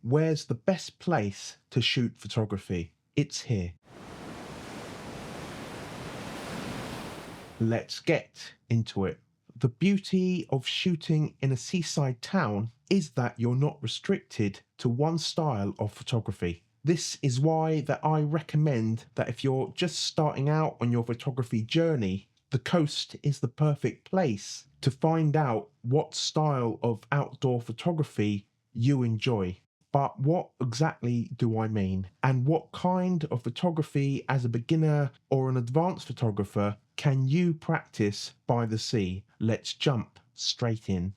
Where's the best place to shoot photography? It's here. Let's get into it. The beauty of shooting in a seaside town is that you're not restricted to one style of photography. This is why that I recommend that if you're just starting out on your photography journey, the coast is the perfect place to find out what style of outdoor photography you enjoy. But what exactly do I mean? And what kind of photography as a beginner or an advanced photographer can you practice by the sea? Let's jump straight in.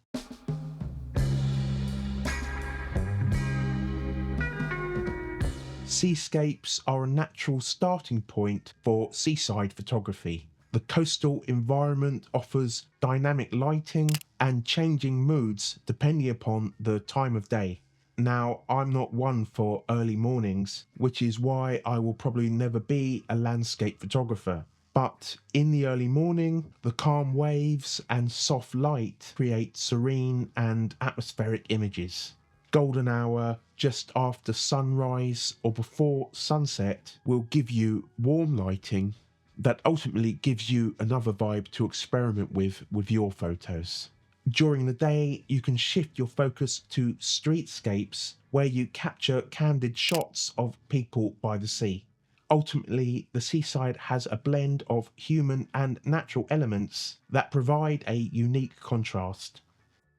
Seascapes are a natural starting point for seaside photography. The coastal environment offers dynamic lighting and changing moods depending upon the time of day. Now, I'm not one for early mornings, which is why I will probably never be a landscape photographer. But in the early morning, the calm waves and soft light create serene and atmospheric images. Golden hour just after sunrise or before sunset will give you warm lighting that ultimately gives you another vibe to experiment with your photos. During the day, you can shift your focus to streetscapes where you capture candid shots of people by the sea. Ultimately, the seaside has a blend of human and natural elements that provide a unique contrast.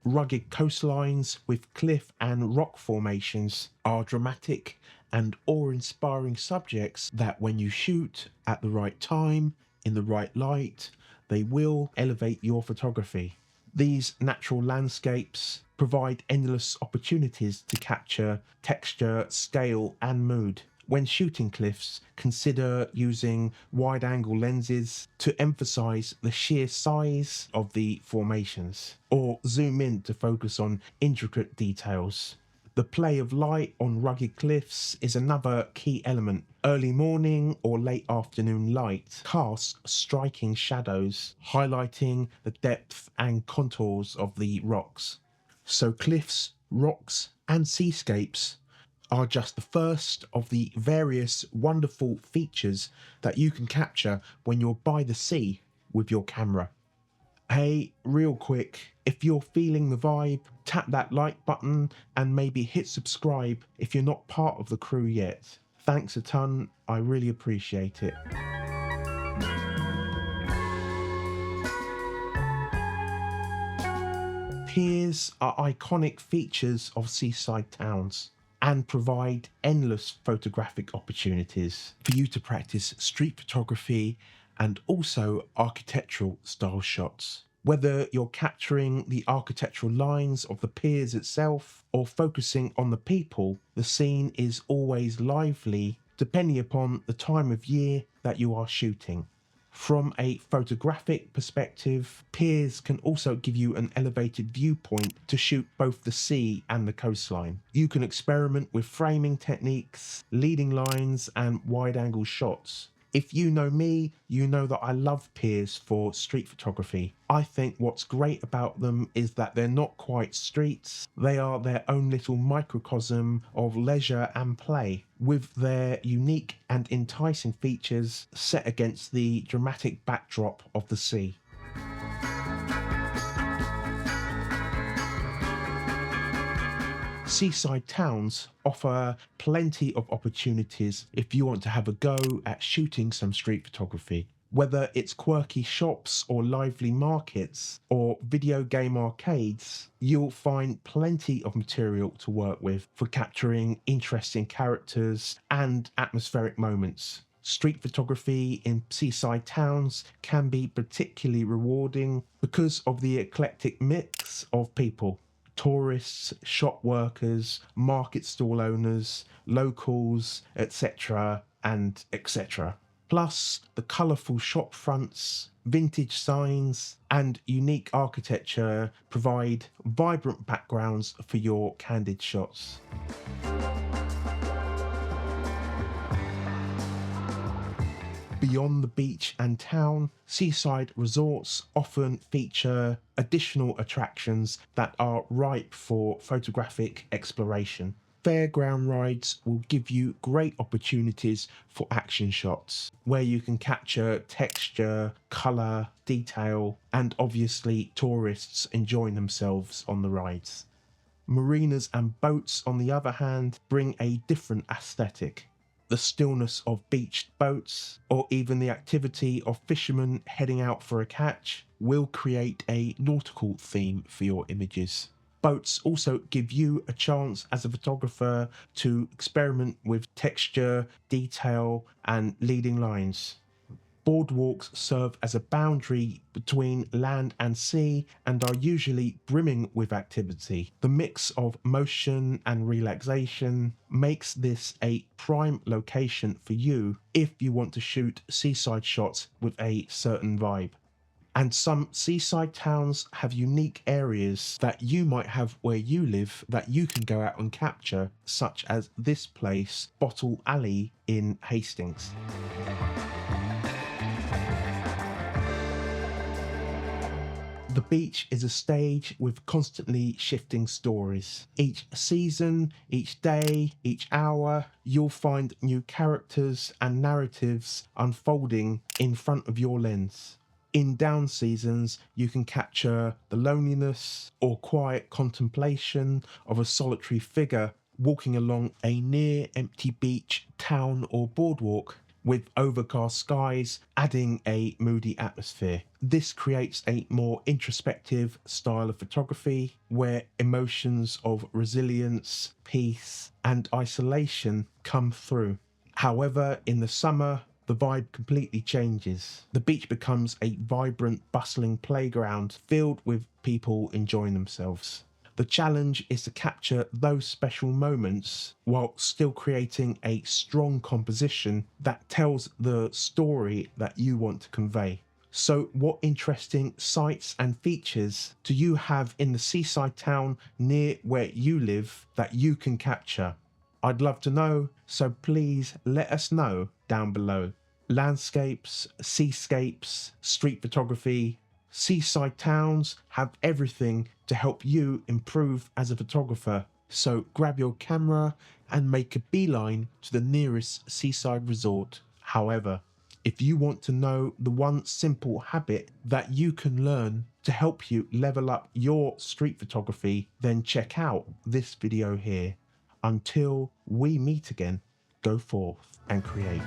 Rugged coastlines with cliff and rock formations are dramatic and awe-inspiring subjects that when you shoot at the right time, in the right light, they will elevate your photography. These natural landscapes provide endless opportunities to capture texture, scale, and mood. When shooting cliffs, consider using wide-angle lenses to emphasize the sheer size of the formations, or zoom in to focus on intricate details. The play of light on rugged cliffs is another key element. Early morning or late afternoon light casts striking shadows, highlighting the depth and contours of the rocks. So cliffs, rocks, and seascapes are just the first of the various wonderful features that you can capture when you're by the sea with your camera. Hey, real quick, if you're feeling the vibe, tap that like button and maybe hit subscribe if you're not part of the crew yet. Thanks a ton, I really appreciate it. Piers are iconic features of seaside towns and provide endless photographic opportunities for you to practice street photography and also architectural style shots. Whether you're capturing the architectural lines of the piers itself or focusing on the people, the scene is always lively depending upon the time of year that you are shooting. From a photographic perspective, piers can also give you an elevated viewpoint to shoot both the sea and the coastline. You can experiment with framing techniques, leading lines, and wide-angle shots. If you know me, you know that I love piers for street photography. I think what's great about them is that they're not quite streets, they are their own little microcosm of leisure and play, with their unique and enticing features set against the dramatic backdrop of the sea. Seaside towns offer plenty of opportunities if you want to have a go at shooting some street photography. Whether it's quirky shops or lively markets or video game arcades, you'll find plenty of material to work with for capturing interesting characters and atmospheric moments. Street photography in seaside towns can be particularly rewarding because of the eclectic mix of people. Tourists, shop workers, market stall owners, locals, etc. and etc. Plus, the colourful shop fronts, vintage signs, and unique architecture provide vibrant backgrounds for your candid shots. Beyond the beach and town, seaside resorts often feature additional attractions that are ripe for photographic exploration. Fairground rides will give you great opportunities for action shots where you can capture texture, colour, detail, and obviously tourists enjoying themselves on the rides. Marinas and boats, on the other hand, bring a different aesthetic. The stillness of beached boats, or even the activity of fishermen heading out for a catch, will create a nautical theme for your images. Boats also give you a chance as a photographer to experiment with texture, detail, and leading lines. Boardwalks serve as a boundary between land and sea and are usually brimming with activity. The mix of motion and relaxation makes this a prime location for you if you want to shoot seaside shots with a certain vibe. And some seaside towns have unique areas that you might have where you live that you can go out and capture, such as this place, Bottle Alley in Hastings. The beach is a stage with constantly shifting stories. Each season, each day, each hour, you'll find new characters and narratives unfolding in front of your lens. In down seasons, you can capture the loneliness or quiet contemplation of a solitary figure walking along a near empty beach, town or boardwalk, with overcast skies adding a moody atmosphere. This creates a more introspective style of photography where emotions of resilience, peace, and isolation come through. However, in the summer, the vibe completely changes. The beach becomes a vibrant, bustling playground filled with people enjoying themselves. The challenge is to capture those special moments while still creating a strong composition that tells the story that you want to convey. So what interesting sights and features do you have in the seaside town near where you live that you can capture? I'd love to know, so please let us know down below. Landscapes, seascapes, street photography, seaside towns have everything to help you improve as a photographer. So grab your camera and make a beeline to the nearest seaside resort. However, if you want to know the one simple habit that you can learn to help you level up your street photography, then check out this video here. Until we meet again, go forth and create.